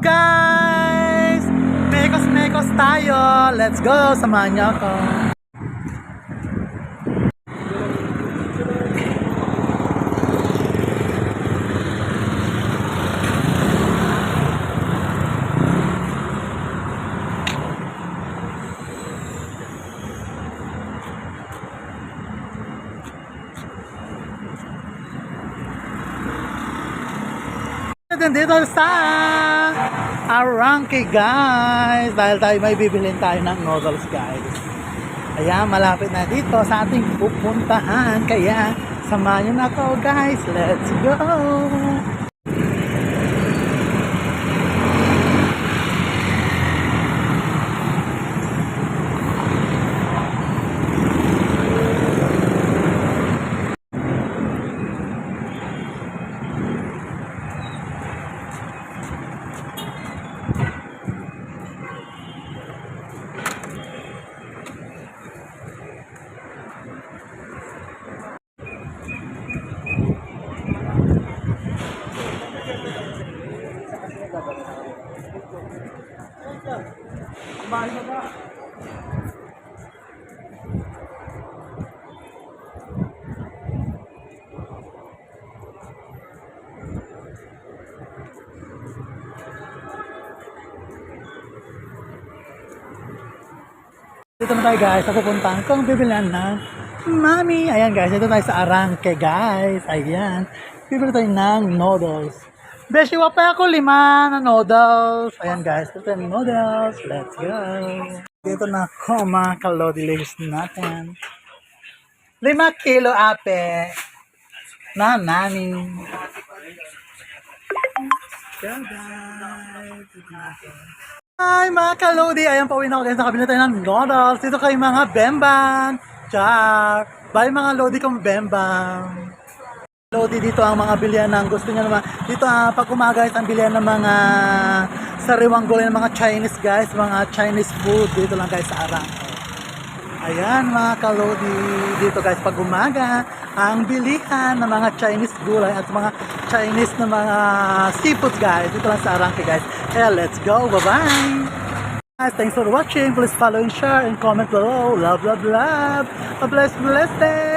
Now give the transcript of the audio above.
guys! Mekos tayo! Let's go! Samahan niyo ako. Dito sa Arangke guys, dahil tayo may bibilin tayo ng noodles guys. Ayan, malapit na dito sa ating pupuntahan, kaya samahan niyo na ako guys. Let's go! Dito na tayo guys, sa pupuntahan kong bibilihan ng Mami. Ayan guys, dito tayo sa Arangke guys. Ayan, bibili tayo ng noodles. Beshi, wapa ako 5 na noodles. Ayan guys, dito tayo ng noodles. Let's go. Dito na ako mga kalodilis natin. 5 kilo ape na Mami. Go guys. Hi mga kalodi! Ayan, pauwi na ako din sa kabila tayo ng noodles. Dito kayo mga bembang. Char! Bye mga lodi kong bembang. Lodi, dito ang mga bilihan ng gusto niya naman. Dito pag umaga guys, ang bilihan ng mga sariwang gulay ng mga Chinese guys. Mga Chinese food. Dito lang guys sa Arangke. Ayan mga kalodi. Dito guys, pag umaga, ang bilihan ng mga Chinese gulay at mga Chinese na mga seafood guys. Dito lang sa Arangke guys. Kaya let's go. Bye-bye. Guys, thanks for watching. Please follow and share and comment below. Love, love, love. A blessed day.